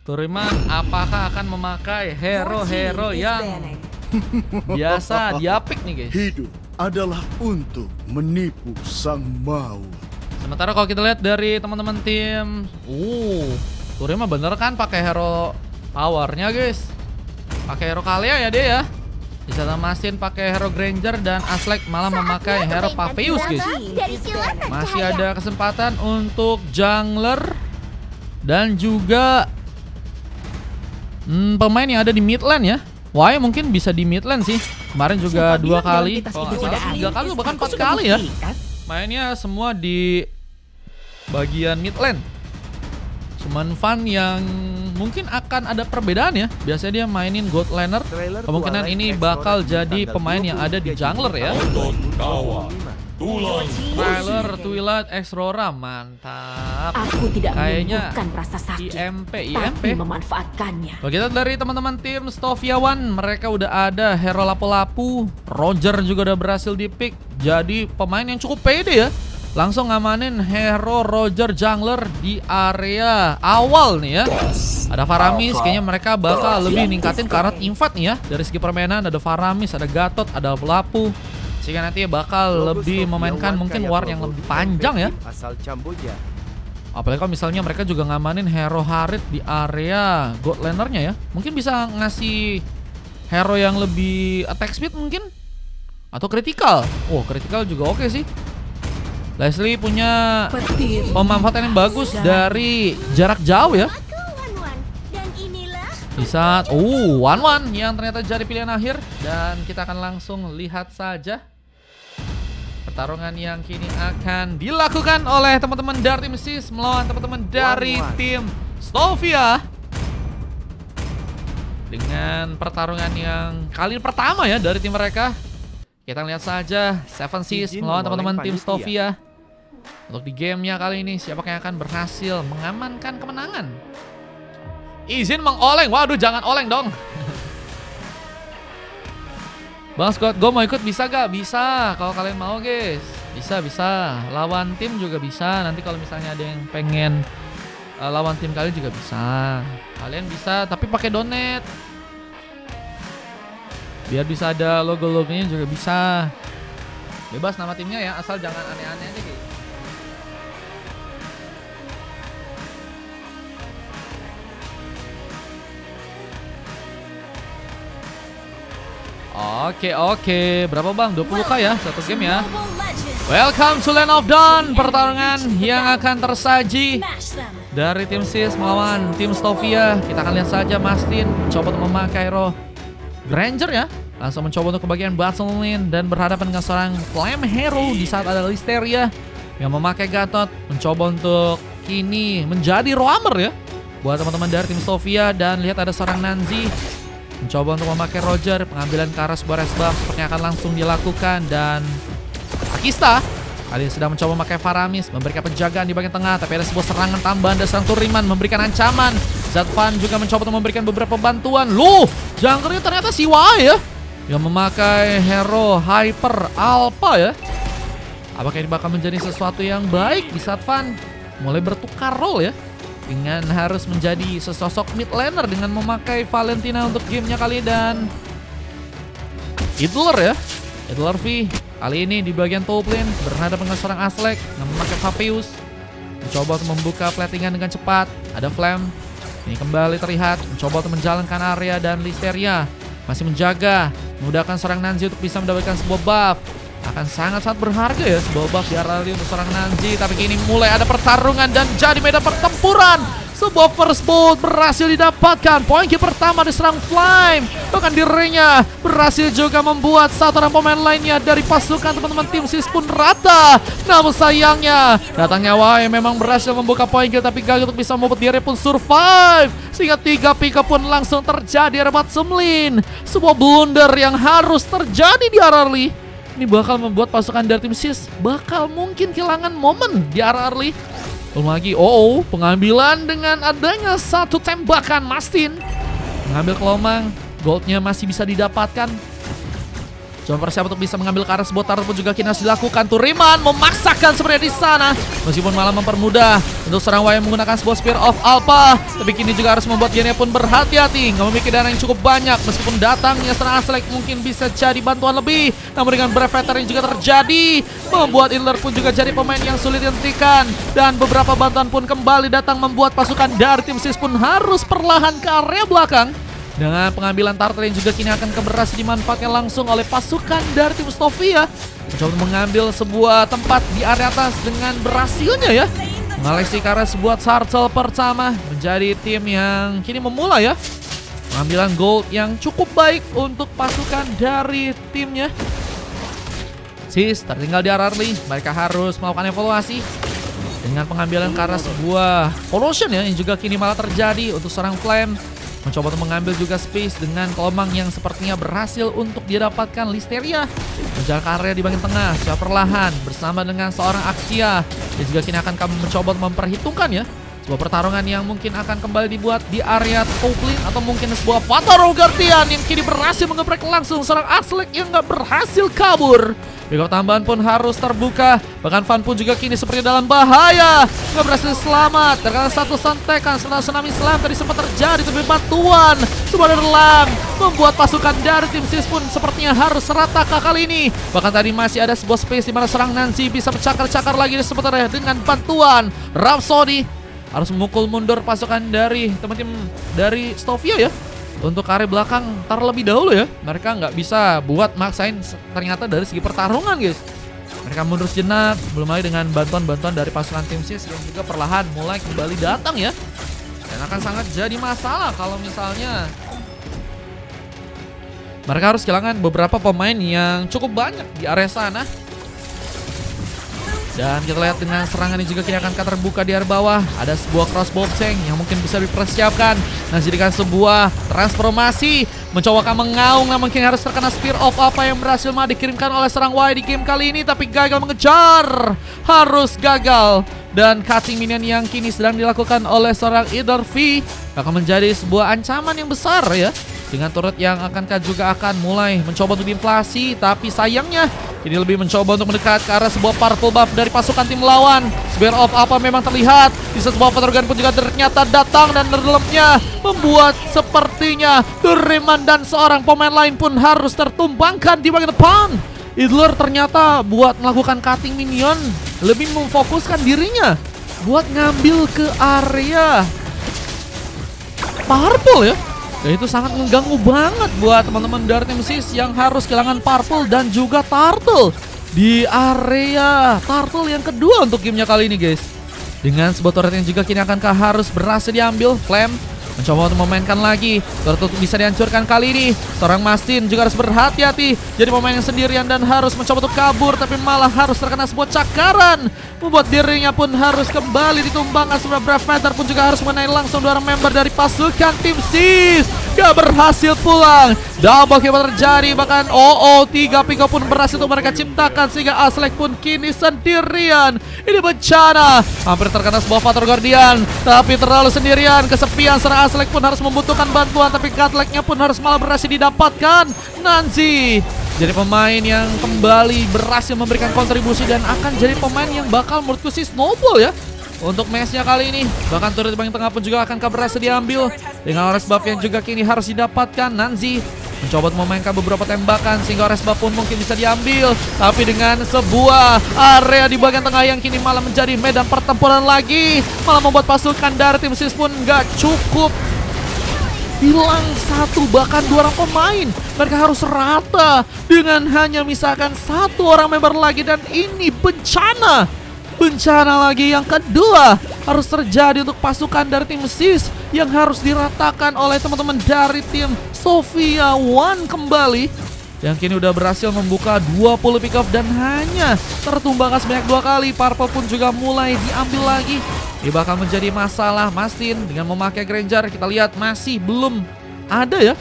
Turiman apakah akan memakai hero-hero yang biasa diapik nih guys? Hidup adalah untuk menipu sang maut. Sementara kalau kita lihat dari teman-teman tim, Turiman bener kan pakai hero powernya guys. Pakai hero Kalia ya dia ya. Bisa Mastin pakai hero Granger dan Aslek malah memakai hero Paveus guys. Masih ada kesempatan untuk jungler dan juga pemain yang ada di mid lane ya. Wah, mungkin bisa di mid lane sih. Kemarin juga 2 kali, kalau nggak salah 3 kali bahkan 4 kali ya. Mainnya semua di bagian mid lane. Cuman Van yang mungkin akan ada perbedaan ya. Biasanya dia mainin gold laner. Kemungkinan ini bakal jadi pemain yang ada di jungler ya. Tyler, Twilight, X-Rora, mantap. Aku tidak kayaknya menyembuhkan rasa sakit, IMP. tapi memanfaatkannya. Kalau kita dari teman-teman tim Stoviawan, mereka udah ada hero lapu-lapu. Roger juga udah berhasil di-pick. Jadi pemain yang cukup pede ya. Langsung ngamanin hero Roger jungler di area awal nih ya. Ada Faramis, kayaknya mereka bakal lebih ningkatin karat invade nih ya. Dari segi permainan ada Faramis, ada Gatot, ada lapu. Sehingga nanti bakal lebih memainkan mungkin war yang lebih panjang ya. Apalagi kalau misalnya mereka juga ngamanin hero Harit di area god lanernya ya. Mungkin bisa ngasih hero yang lebih attack speed mungkin. Atau critical. Oh, critical juga oke sih. Leslie punya pemanfaatan yang bagus dari jarak jauh ya. Di saat One yang ternyata jadi pilihan akhir. Dan kita akan langsung lihat saja pertarungan yang kini akan dilakukan oleh teman-teman dari tim SIS melawan teman-teman dari tim Stovia. Dengan pertarungan yang kali pertama ya dari tim mereka. Kita lihat saja Seven SIS melawan teman-teman tim Stovia. Untuk di gamenya kali ini siapa yang akan berhasil mengamankan kemenangan? Izin mengoleng, waduh jangan oleng dong. Bang Scott, gue mau ikut bisa gak? Bisa, kalau kalian mau guys. Bisa. Lawan tim juga bisa. Nanti kalau misalnya ada yang pengen lawan tim kalian juga bisa. Kalian bisa, tapi pakai donate. Biar bisa ada logo-logonya juga bisa. Bebas nama timnya ya, asal jangan aneh-aneh aja guys. Oke. Berapa bang? 20k ya satu game ya. Welcome to Land of Dawn. Pertarungan yang akan tersaji dari tim SIS melawan tim Stovia. Kita akan lihat saja Mastin coba untuk memakai hero Granger ya. Langsung mencoba untuk ke bagian battle lane dan berhadapan dengan seorang Flame Hero di saat ada Listeria yang memakai Gatot. Mencoba untuk kini menjadi roamer ya buat teman-teman dari tim Stovia. Dan lihat ada seorang Nanzi mencoba untuk memakai Roger. Pengambilan ke arah sebuah resbuff sepertinya akan langsung dilakukan. Dan Akista kali ini sedang mencoba memakai Faramis, memberikan penjagaan di bagian tengah. Tapi ada sebuah serangan tambahan dari serang Turiman memberikan ancaman. Zadvan juga mencoba untuk memberikan beberapa bantuan. Junglernya ternyata Siwa ya, yang memakai hero Hyper Alpha ya. Apakah ini bakal menjadi sesuatu yang baik di saat Van mulai bertukar role ya, dengan harus menjadi sesosok mid laner dengan memakai Valentina untuk gamenya kali. Dan Idler ya, Idler V kali ini di bagian top lane berhadapan dengan seorang Aslek yang memakai Paveus. Mencoba untuk membuka platingan dengan cepat. Ada Flame, ini kembali terlihat mencoba untuk menjalankan area. Dan Listeria masih menjaga, memudahkan seorang Nanzi untuk bisa mendapatkan sebuah buff. Akan sangat-sangat berharga ya sebuah buff di area untuk seorang Nanzi. Tapi kini mulai ada pertarungan dan jadi medan pertempuran. Sebuah first bolt berhasil didapatkan. Poin kill pertama diserang Flame. Bahkan dirinya berhasil juga membuat satu orang pemain lainnya dari pasukan teman-teman tim SIS pun rata. Namun sayangnya datangnya Wai memang berhasil membuka poin kill, tapi gagal untuk bisa membuat diri pun survive. Sehingga 3 pick up pun langsung terjadi rebut Sumlin. Sebuah blunder yang harus terjadi di Ararli. Ini bakal membuat pasukan dari tim SIS bakal mungkin kehilangan momen di Ararli. Belum lagi, pengambilan dengan adanya satu tembakan Mastin. Mengambil kelomang, goldnya masih bisa didapatkan. Coba persiapan untuk bisa mengambil ke arah sebuah turret pun juga kini harus dilakukan. Turiman memaksakan sebenarnya di sana, meskipun malah mempermudah untuk serang Wai menggunakan sebuah Spear of Alpha. Tapi kini juga harus membuat Genia pun berhati-hati, nggak memiliki dana yang cukup banyak. Meskipun datangnya serang Aslek mungkin bisa jadi bantuan lebih, namun dengan Breveter yang juga terjadi, membuat Idler pun juga jadi pemain yang sulit dihentikan. Dan beberapa bantuan pun kembali datang, membuat pasukan dari tim SIS pun harus perlahan ke area belakang. Dengan pengambilan turtle yang juga kini akan berhasil dimanfaatkan langsung oleh pasukan dari tim Stovia. Mencoba mengambil sebuah tempat di area atas dengan berhasilnya ya. Mengoleksi ke arah sebuah turtle pertama, menjadi tim yang kini memulai ya. Pengambilan gold yang cukup baik untuk pasukan dari timnya. SIS tertinggal di early, mereka harus melakukan evaluasi. Dengan pengambilan ke arah sebuah pollution ya, yang juga kini malah terjadi untuk serang Flame. Mencoba untuk mengambil juga space dengan Kolomang yang sepertinya berhasil untuk didapatkan Listeria. Menjaga area di bagian tengah secara perlahan bersama dengan seorang Axia. Dia juga kini akan mencoba memperhitungkan ya sebuah pertarungan yang mungkin akan kembali dibuat di area top lane, atau mungkin sebuah Fataro Guardian yang kini berhasil mengeprek langsung serang Aslek yang gak berhasil kabur. Backup tambahan pun harus terbuka. Bahkan Van pun juga kini seperti dalam bahaya. Nggak berhasil selamat. Terkena satu santekan tsunami slam tadi sempat terjadi. Tapi bantuan Subhanallah membuat pasukan dari tim SIS pun sepertinya harus rata kali ini. Bahkan tadi masih ada sebuah space di mana serang Nancy bisa bercakar-cakar lagi sebenarnya dengan bantuan Rhapsody. Harus memukul mundur pasukan dari teman-teman dari Stovia ya. Untuk area belakang terlebih dahulu ya. Mereka nggak bisa buat maksain ternyata dari segi pertarungan guys. Mereka mundur sejenak, belum lagi dengan bantuan-bantuan dari pasukan tim SIS yang juga perlahan mulai kembali datang ya. Dan akan sangat jadi masalah kalau misalnya mereka harus kehilangan beberapa pemain yang cukup banyak di area sana. Dan kita lihat dengan serangan ini juga kini akan terbuka di area bawah. Ada sebuah crossbow tank yang mungkin bisa dipersiapkan. Nah, jadikan sebuah transformasi. Mencoba mengaung, namun kini harus terkena Spear of apa yang berhasil dikirimkan oleh serang Y di game kali ini. Tapi gagal mengejar. Harus gagal. Dan cutting minion yang kini sedang dilakukan oleh seorang Idler V akan menjadi sebuah ancaman yang besar ya. Dengan turret yang juga akan mulai mencoba untuk diinflasi. Tapi sayangnya ini lebih mencoba untuk mendekat ke arah sebuah purple buff dari pasukan tim lawan. Spear of apa memang terlihat. Bisa sebuah Fatorgan pun juga ternyata datang, dan dalamnya membuat sepertinya Duriman dan seorang pemain lain pun harus tertumbangkan di bagian depan. Idler ternyata buat melakukan cutting minion lebih memfokuskan dirinya buat ngambil ke area purple ya. Dan itu sangat mengganggu banget buat teman-teman dari tim SIS yang harus kehilangan Purple dan juga Turtle di area Turtle yang kedua untuk gamenya kali ini guys. Dengan sebuah turret yang juga kini akankah harus berhasil diambil. Flame mencoba untuk memainkan lagi. Turret untuk bisa dihancurkan kali ini. Seorang Mastin juga harus berhati-hati. Jadi pemain yang sendirian dan harus mencoba untuk kabur, tapi malah harus terkena sebuah cakaran, membuat dirinya pun harus kembali ditumbangkan. Sebuah Breveter pun juga harus mengenai langsung dua member dari pasukan tim SIS. Gak berhasil pulang. Double kill terjadi. Bahkan OO3 Pico pun berhasil untuk mereka ciptakan, sehingga Aslek pun kini sendirian. Ini bencana. Hampir terkena sebuah Fator Guardian, tapi terlalu sendirian. Kesepian serang Aslek pun harus membutuhkan bantuan, tapi Godlike-nya pun harus malah berhasil didapatkan. Nancy jadi pemain yang kembali berhasil memberikan kontribusi dan akan jadi pemain yang bakal menurutku sih snowball ya untuk matchnya kali ini. Bahkan turret di bagian tengah pun juga akan berhasil diambil dengan Ores buff yang juga kini harus didapatkan. Nancy mencoba memainkan beberapa tembakan sehingga Ores buff pun mungkin bisa diambil, tapi dengan sebuah area di bagian tengah yang kini malah menjadi medan pertempuran lagi, malah membuat pasukan dari tim SIS pun gak cukup hilang satu bahkan dua orang pemain. Mereka harus rata dengan hanya misalkan satu orang member lagi, dan ini bencana. Bencana lagi yang kedua harus terjadi untuk pasukan dari tim SIS yang harus diratakan oleh teman-teman dari tim Sofia One kembali, yang kini udah berhasil membuka 20 pick off dan hanya tertumbangkan sebanyak 2 kali. Purple pun juga mulai diambil lagi. Ini bakal menjadi masalah. Mastin dengan memakai Granger, kita lihat masih belum ada ya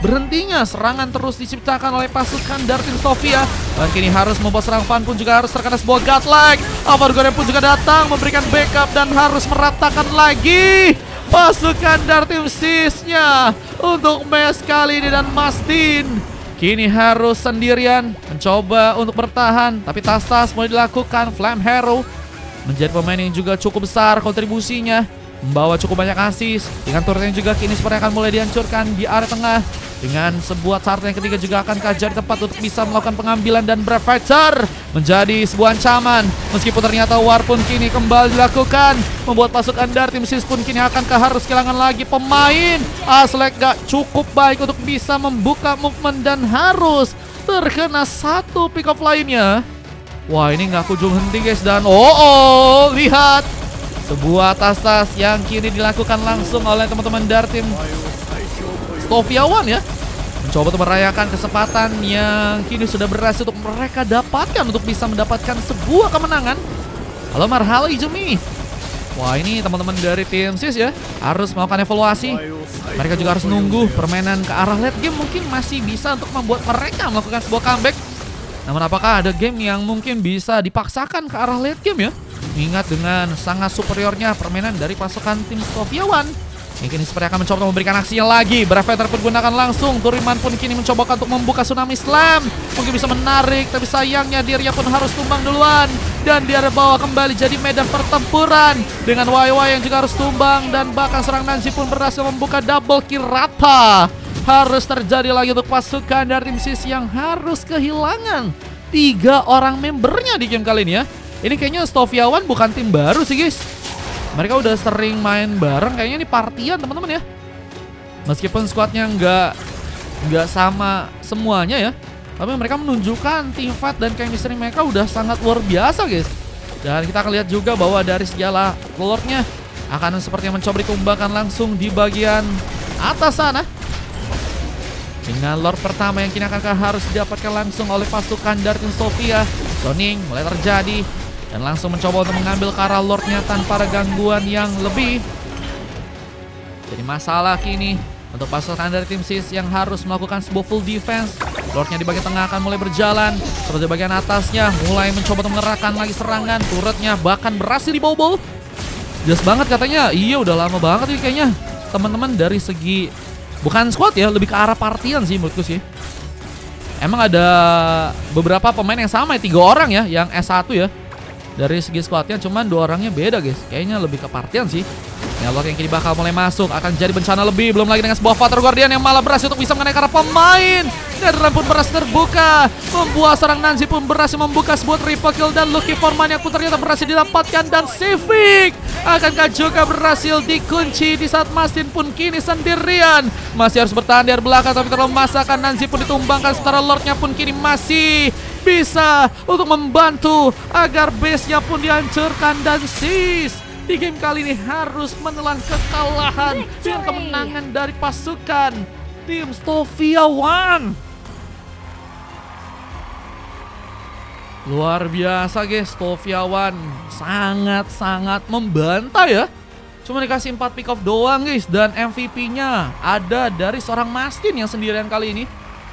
berhentinya serangan terus diciptakan oleh pasukan dari tim Sofia. Dan kini harus membuat serang Van pun juga harus terkena sebuah Godlike. Alvargore pun juga datang memberikan backup dan harus meratakan lagi pasukan dari tim SIS-nya untuk match kali ini. Dan Mastin kini harus sendirian mencoba untuk bertahan. Tapi tas-tas mulai dilakukan. Flame Hero menjadi pemain yang juga cukup besar kontribusinya, membawa cukup banyak assist. Dengan turretnya juga kini sepertinya akan mulai dihancurkan di area tengah. Dengan sebuah chart yang ketiga juga akan kejar tempat untuk bisa melakukan pengambilan. Dan Brave Fighter menjadi sebuah ancaman. Meskipun ternyata war pun kini kembali dilakukan, membuat pasukan dari tim SIS pun kini akankah harus kehilangan lagi pemain. Aslek gak cukup baik untuk bisa membuka movement dan harus terkena satu pick off lainnya. Wah, ini gak kunjung henti guys. Dan lihat sebuah tas-tas yang kini dilakukan langsung oleh teman-teman dari tim Stovia One ya, mencoba untuk merayakan kesempatan yang kini sudah berhasil untuk mereka dapatkan untuk bisa mendapatkan sebuah kemenangan. Halo Marhalo Ijumi. Wah, ini teman-teman dari tim SIS ya harus melakukan evaluasi. Mereka juga harus nunggu permainan ke arah late game mungkin masih bisa untuk membuat mereka melakukan sebuah comeback. Namun apakah ada game yang mungkin bisa dipaksakan ke arah late game ya? Ingat dengan sangat superiornya permainan dari pasukan tim Stovia One. Yang kini seperti akan mencoba memberikan aksinya lagi. Brave Fighter pun gunakan langsung. Turiman pun kini mencoba untuk membuka Tsunami Slam. Mungkin bisa menarik, tapi sayangnya Dirya pun harus tumbang duluan. Dan dia bawah kembali jadi medan pertempuran. Dengan YY yang juga harus tumbang. Dan bahkan serang Nancy pun berhasil membuka double kill rata. Harus terjadi lagi untuk pasukan dari tim SIS yang harus kehilangan 3 orang membernya di game kali ini ya. Ini kayaknya Stovia One bukan tim baru sih guys. Mereka udah sering main bareng, kayaknya ini partian teman-teman ya. Meskipun squadnya nggak sama semuanya ya, tapi mereka menunjukkan team fight dan chemistry mereka udah sangat luar biasa guys. Dan kita akan lihat juga bahwa dari segala lordnya akan sepertinya mencoba ditumbangkan langsung di bagian atas sana. Dengan lord pertama yang kini akan harus didapatkan langsung oleh pasukan dari tim Stovia. Zoning mulai terjadi. Dan langsung mencoba untuk mengambil ke arah lordnya tanpa ada gangguan yang lebih. Jadi masalah kini untuk pasukan dari tim SIS yang harus melakukan sebuah full defense. Lordnya di bagian tengah akan mulai berjalan. Seperti bagian atasnya mulai mencoba untuk mengerahkan lagi serangan. Turretnya bahkan berhasil dibobol. Jelas banget katanya. Iya udah lama banget nih kayaknya. Teman-teman dari segi bukan squad ya, lebih ke arah partian sih menurutku sih. Emang ada beberapa pemain yang sama ya, 3 orang ya yang S1 ya. Dari segi squadnya cuman 2 orangnya beda guys. Kayaknya lebih ke partian sih. Nyalok yang kini bakal mulai masuk akan jadi bencana lebih. Belum lagi dengan sebuah Father Guardian yang malah berhasil untuk bisa mengenai arah pemain. Netherlands pun berhasil terbuka. Membuat seorang Nancy pun berhasil membuka sebuah triple kill. Dan Lucky Foreman yang pun ternyata berhasil didapatkan. Dan Civic akankah juga berhasil dikunci di saat Masin pun kini sendirian. Masih harus bertahan dari belakang tapi terlalu masakan. Nancy pun ditumbangkan sementara Lordnya pun kini masih bisa untuk membantu agar base-nya pun dihancurkan. Dan SIS di game kali ini harus menelan kekalahan dengan kemenangan dari pasukan tim Stovia One. Luar biasa guys, Stovia One sangat-sangat membantai ya. Cuma dikasih 4 pick off doang guys. Dan MVP-nya ada dari seorang Mastin yang sendirian kali ini.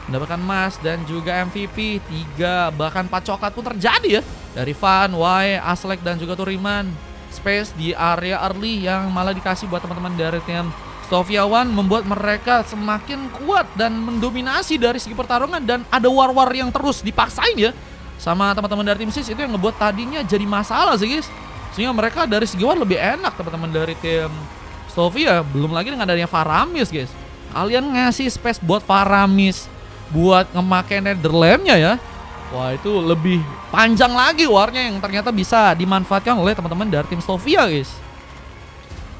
Mendapatkan emas dan juga MVP 3 bahkan 4 coklat pun terjadi ya. Dari Van, Y, Aslek dan juga Turiman. Space di area early yang malah dikasih buat teman-teman dari tim Stovia One, membuat mereka semakin kuat dan mendominasi dari segi pertarungan. Dan ada war-war yang terus dipaksain ya sama teman-teman dari tim SIS. Itu yang ngebuat tadinya jadi masalah sih guys. Sehingga mereka dari segi war lebih enak teman-teman dari tim Stovia. Belum lagi dengan adanya Faramis guys. Kalian ngasih space buat Faramis buat ngemakai Netherlands-nya ya. Wah, itu lebih panjang lagi warnya yang ternyata bisa dimanfaatkan oleh teman-teman dari tim Stovia guys.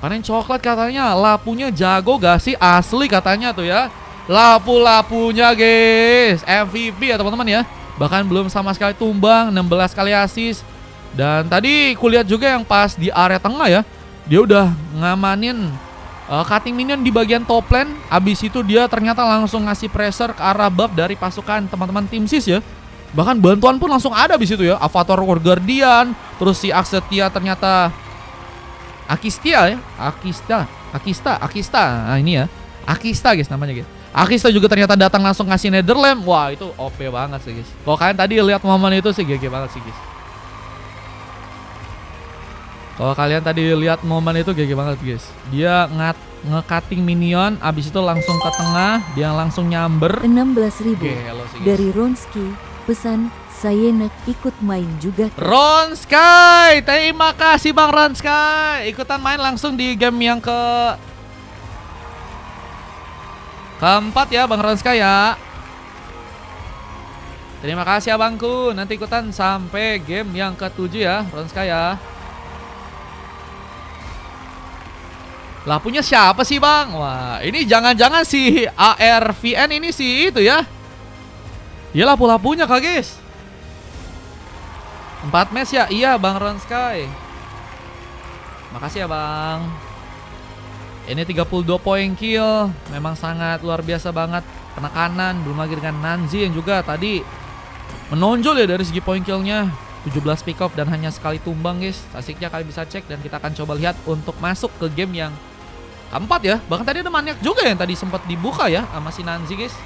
Panen coklat katanya lapunya jago gak sih? Asli katanya tuh ya. Lapu-lapunya guys MVP ya teman-teman ya. Bahkan belum sama sekali tumbang, 16 kali assist. Dan tadi kulihat juga yang pas di area tengah ya, dia udah ngamanin cutting minion di bagian top lane. Abis itu dia ternyata langsung ngasih pressure ke arah buff dari pasukan teman-teman tim SIS ya. Bahkan bantuan pun langsung ada di situ ya. Avatar Guardian, terus si Aksetia ternyata Akistia ya. Akista. Nah ini ya. Akista guys namanya guys. Akista juga ternyata datang langsung ngasih Netherlands. Wah, itu OP banget sih guys. Kalau kalian tadi lihat momen itu sih GG banget sih guys. Kalau kalian tadi lihat momen itu GG banget guys. Dia nge-cutting minion, abis itu langsung ke tengah, dia langsung nyamber. 16.000 Gelo sih, guys. dari Ronski. Pesan, saya nak ikut main juga. Ron Sky, terima kasih Bang Ron Sky. Ikutan main langsung di game yang keempat ya Bang Ron Sky ya. Terima kasih abangku. Nanti ikutan sampai game yang ke-7 ya Ron Sky ya. Lah punya siapa sih bang? Wah ini jangan-jangan si ARVN ini si itu ya. Iya lapu-lapunya kak guys. 4 match ya? Iya Bang Ron Sky. Makasih ya bang. Ini 32 poin kill. Memang sangat luar biasa banget. Penekanan, belum lagi dengan Nanzi yang juga tadi menonjol ya dari segi poin killnya. 17 pick off dan hanya sekali tumbang guys. Asiknya kalian bisa cek dan kita akan coba lihat untuk masuk ke game yang keempat ya. Bahkan tadi ada Maniak juga yang tadi sempat dibuka ya sama si Nanzi guys.